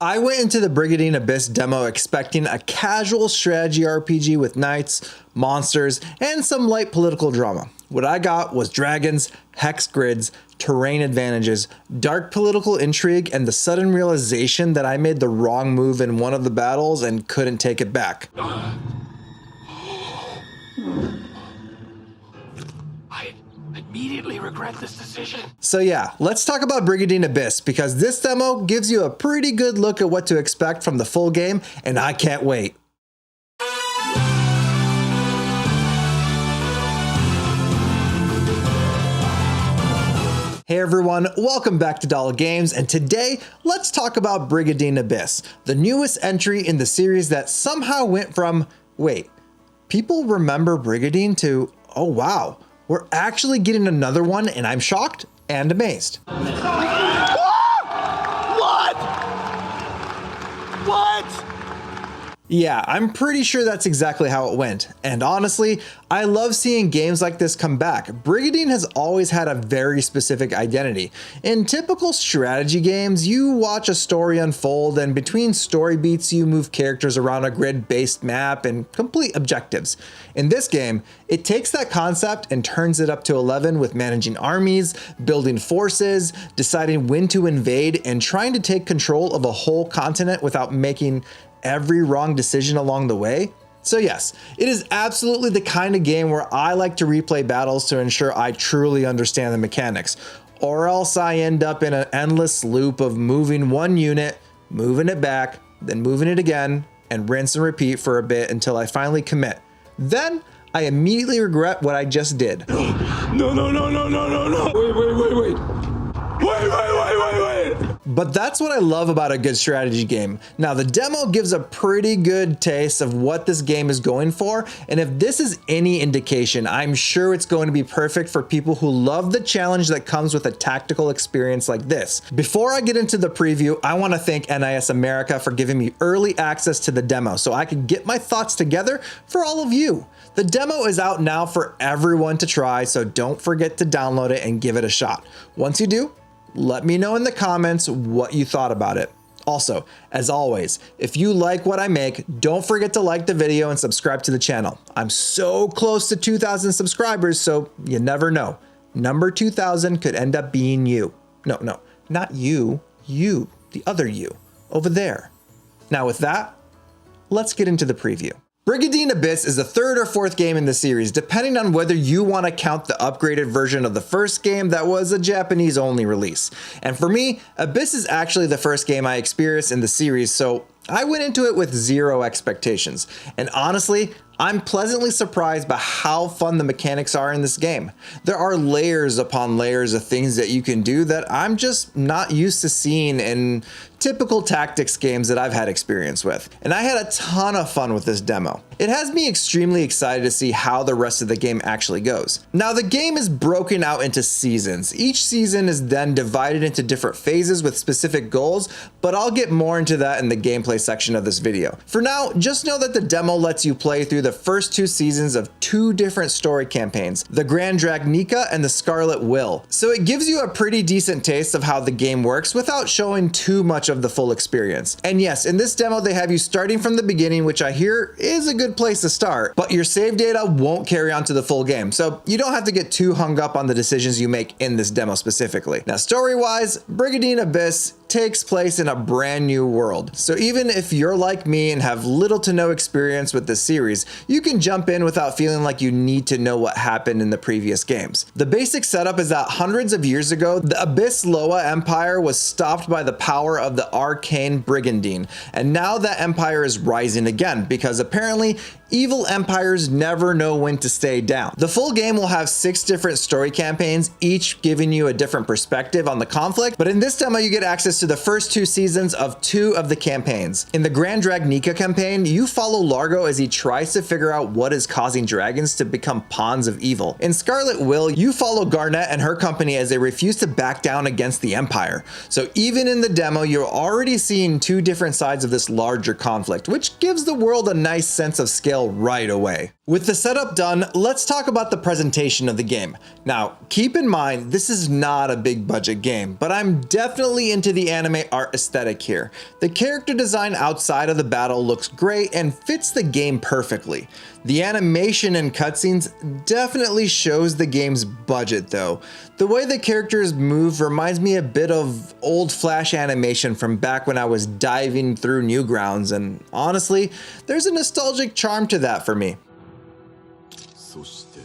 I went into the Brigandine Abyss demo expecting a casual strategy RPG with knights, monsters, and some light political drama. What I got was dragons, hex grids, terrain advantages, dark political intrigue, and the sudden realization that I made the wrong move in one of the battles and couldn't take it back. Immediately regret this decision. So yeah, let's talk about Brigandine Abyss because this demo gives you a pretty good look at what to expect from the full game, and I can't wait. Hey everyone, welcome back to Dollar Games, and today let's talk about Brigandine Abyss, the newest entry in the series that somehow went from, wait, people remember Brigandine to, oh wow, we're actually getting another one, and I'm shocked and amazed. What? Yeah, I'm pretty sure that's exactly how it went. And honestly, I love seeing games like this come back. Brigandine has always had a very specific identity. In typical strategy games, you watch a story unfold, and between story beats, you move characters around a grid-based map and complete objectives. In this game, it takes that concept and turns it up to 11 with managing armies, building forces, deciding when to invade, and trying to take control of a whole continent without making every wrong decision along the way. So yes, it is absolutely the kind of game where I like to replay battles to ensure I truly understand the mechanics, or else I end up in an endless loop of moving one unit, moving it back, then moving it again, and rinse and repeat for a bit until I finally commit. Then I immediately regret what I just did. No. Wait. But that's what I love about a good strategy game. Now, the demo gives a pretty good taste of what this game is going for, and if this is any indication, I'm sure it's going to be perfect for people who love the challenge that comes with a tactical experience like this. Before I get into the preview, I want to thank NIS America for giving me early access to the demo so I could get my thoughts together for all of you. The demo is out now for everyone to try, so don't forget to download it and give it a shot. Once you do, let me know in the comments what you thought about it. Also, as always, if you like what I make, don't forget to like the video and subscribe to the channel. I'm so close to 2,000 subscribers, so you never know. Number 2,000 could end up being you. No, not you, the other you, over there. Now with that, let's get into the preview. Brigandine Abyss is the third or fourth game in the series, depending on whether you want to count the upgraded version of the first game that was a Japanese only release. And for me, Abyss is actually the first game I experienced in the series, so I went into it with zero expectations. And honestly, I'm pleasantly surprised by how fun the mechanics are in this game. There are layers upon layers of things that you can do that I'm just not used to seeing in typical tactics games that I've had experience with. And I had a ton of fun with this demo. It has me extremely excited to see how the rest of the game actually goes. Now, the game is broken out into seasons. Each season is then divided into different phases with specific goals, but I'll get more into that in the gameplay section of this video. For now, just know that the demo lets you play through the first two seasons of two different story campaigns, the Grand Dragnica and the Scarlet Will. So it gives you a pretty decent taste of how the game works without showing too much of the full experience. And yes, in this demo, they have you starting from the beginning, which I hear is a good place to start, but your save data won't carry on to the full game. So you don't have to get too hung up on the decisions you make in this demo specifically. Now, story-wise, Brigandine Abyss takes place in a brand new world. So even if you're like me and have little to no experience with this series, you can jump in without feeling like you need to know what happened in the previous games. The basic setup is that hundreds of years ago, the Abyss Loa Empire was stopped by the power of the arcane Brigandine, and now that empire is rising again because apparently evil empires never know when to stay down. The full game will have 6 different story campaigns, each giving you a different perspective on the conflict, but in this demo you get access to the first 2 seasons of 2 of the campaigns. In the Grand Dragnica campaign, you follow Largo as he tries to figure out what is causing dragons to become pawns of evil. In Scarlet Will, you follow Garnet and her company as they refuse to back down against the Empire. So even in the demo, you're already seeing 2 different sides of this larger conflict, which gives the world a nice sense of scale right away. With the setup done, let's talk about the presentation of the game. Now, keep in mind, this is not a big budget game, but I'm definitely into the anime art aesthetic here. The character design outside of the battle looks great and fits the game perfectly. The animation and cutscenes definitely shows the game's budget though. The way the characters move reminds me a bit of old Flash animation from back when I was diving through Newgrounds, and honestly, there's a nostalgic charm to that for me. そして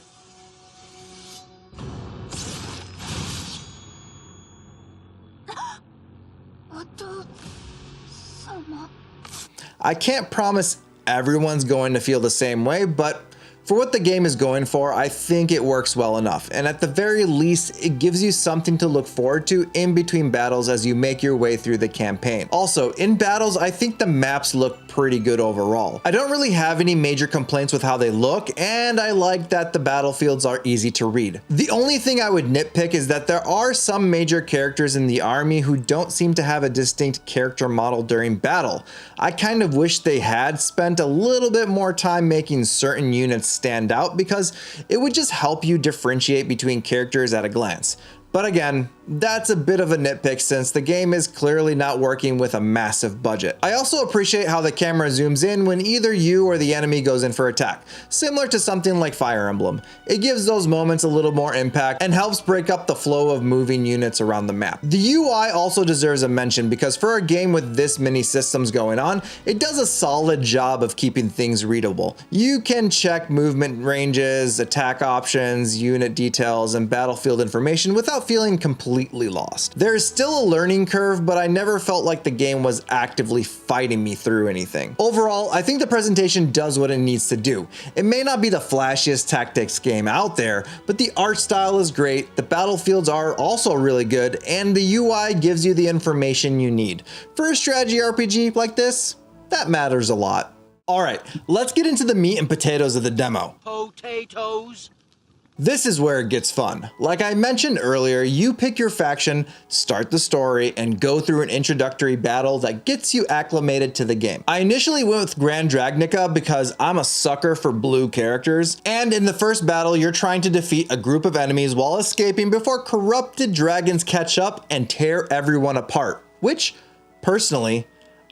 I can't promise everyone's going to feel the same way, but for what the game is going for, I think it works well enough, and at the very least, it gives you something to look forward to in between battles as you make your way through the campaign. Also, in battles, I think the maps look pretty good overall. I don't really have any major complaints with how they look, and I like that the battlefields are easy to read. The only thing I would nitpick is that there are some major characters in the army who don't seem to have a distinct character model during battle. I kind of wish they had spent a little bit more time making certain units stand out, because it would just help you differentiate between characters at a glance. But again, that's a bit of a nitpick since the game is clearly not working with a massive budget. I also appreciate how the camera zooms in when either you or the enemy goes in for attack, similar to something like Fire Emblem. It gives those moments a little more impact and helps break up the flow of moving units around the map. The UI also deserves a mention because for a game with this many systems going on, it does a solid job of keeping things readable. You can check movement ranges, attack options, unit details, and battlefield information without feeling completely lost. There is still a learning curve, but I never felt like the game was actively fighting me through anything. Overall, I think the presentation does what it needs to do. It may not be the flashiest tactics game out there, but the art style is great, the battlefields are also really good, and the UI gives you the information you need. For a strategy RPG like this, that matters a lot. Alright, let's get into the meat and potatoes of the demo. Potatoes. This is where it gets fun. Like I mentioned earlier, you pick your faction, start the story, and go through an introductory battle that gets you acclimated to the game. I initially went with Grand Dragnica because I'm a sucker for blue characters, and in the first battle, you're trying to defeat a group of enemies while escaping before corrupted dragons catch up and tear everyone apart, which, personally,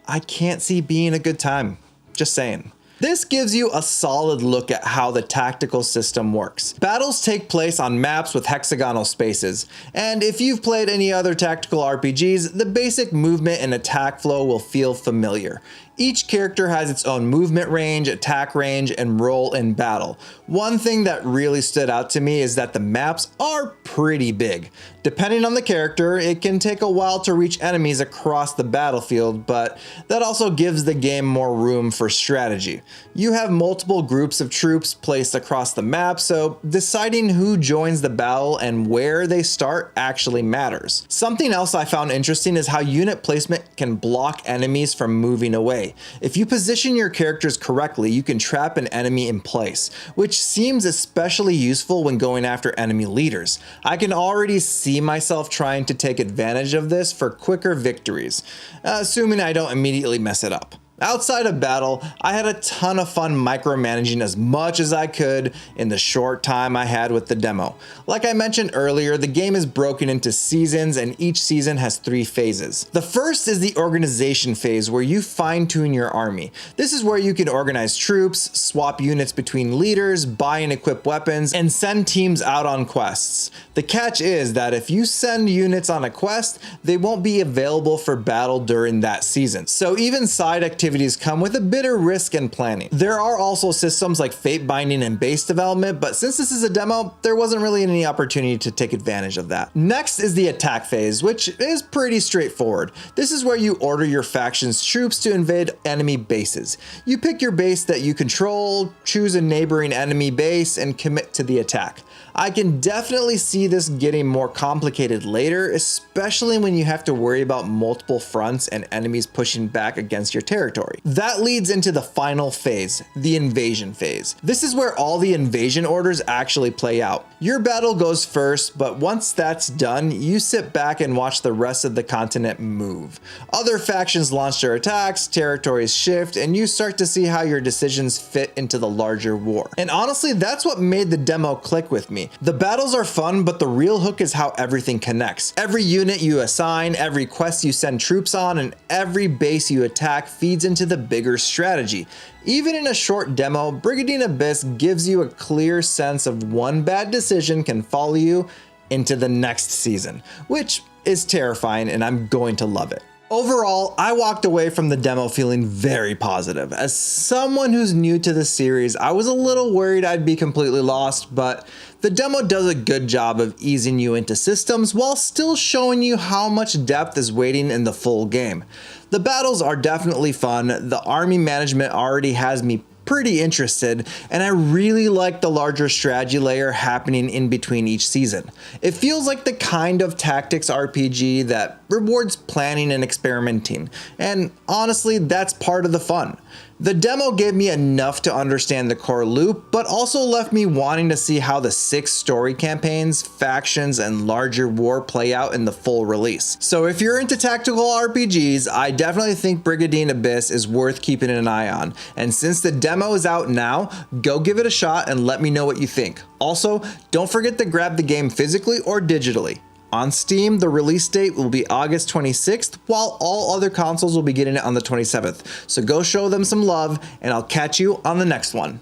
I can't see being a good time. Just saying. This gives you a solid look at how the tactical system works. Battles take place on maps with hexagonal spaces, and if you've played any other tactical RPGs, the basic movement and attack flow will feel familiar. Each character has its own movement range, attack range, and role in battle. One thing that really stood out to me is that the maps are pretty big. Depending on the character, it can take a while to reach enemies across the battlefield, but that also gives the game more room for strategy. You have multiple groups of troops placed across the map, so deciding who joins the battle and where they start actually matters. Something else I found interesting is how unit placement can block enemies from moving away. If you position your characters correctly, you can trap an enemy in place, which seems especially useful when going after enemy leaders. I can already see myself trying to take advantage of this for quicker victories, assuming I don't immediately mess it up. Outside of battle, I had a ton of fun micromanaging as much as I could in the short time I had with the demo. Like I mentioned earlier, the game is broken into seasons and each season has 3 phases. The first is the organization phase where you fine-tune your army. This is where you can organize troops, swap units between leaders, buy and equip weapons, and send teams out on quests. The catch is that if you send units on a quest, they won't be available for battle during that season. So even side activities come with a bit of risk and planning. There are also systems like fate binding and base development, but since this is a demo, there wasn't really any opportunity to take advantage of that. Next is the attack phase, which is pretty straightforward. This is where you order your faction's troops to invade enemy bases. You pick your base that you control, choose a neighboring enemy base, and commit to the attack. I can definitely see this getting more complicated later, especially when you have to worry about multiple fronts and enemies pushing back against your territory. territory. That leads into the final phase, the invasion phase. This is where all the invasion orders actually play out. Your battle goes first, but once that's done, you sit back and watch the rest of the continent move. Other factions launch their attacks, territories shift, and you start to see how your decisions fit into the larger war. And honestly, that's what made the demo click with me. The battles are fun, but the real hook is how everything connects. Every unit you assign, every quest you send troops on, and every base you attack feeds into the bigger strategy. Even in a short demo, Brigandine Abyss gives you a clear sense of one bad decision can follow you into the next season, which is terrifying, and I'm going to love it. Overall, I walked away from the demo feeling very positive. As someone who's new to the series, I was a little worried I'd be completely lost, but the demo does a good job of easing you into systems while still showing you how much depth is waiting in the full game. The battles are definitely fun, the army management already has me pretty interested, and I really like the larger strategy layer happening in between each season. It feels like the kind of tactics RPG that rewards planning and experimenting, and honestly, that's part of the fun. The demo gave me enough to understand the core loop, but also left me wanting to see how the 6 story campaigns, factions, and larger war play out in the full release. So if you're into tactical RPGs, I definitely think Brigandine Abyss is worth keeping an eye on. And since the demo is out now, go give it a shot and let me know what you think. Also, don't forget to grab the game physically or digitally. On Steam, the release date will be August 26th, while all other consoles will be getting it on the 27th. So go show them some love, and I'll catch you on the next one.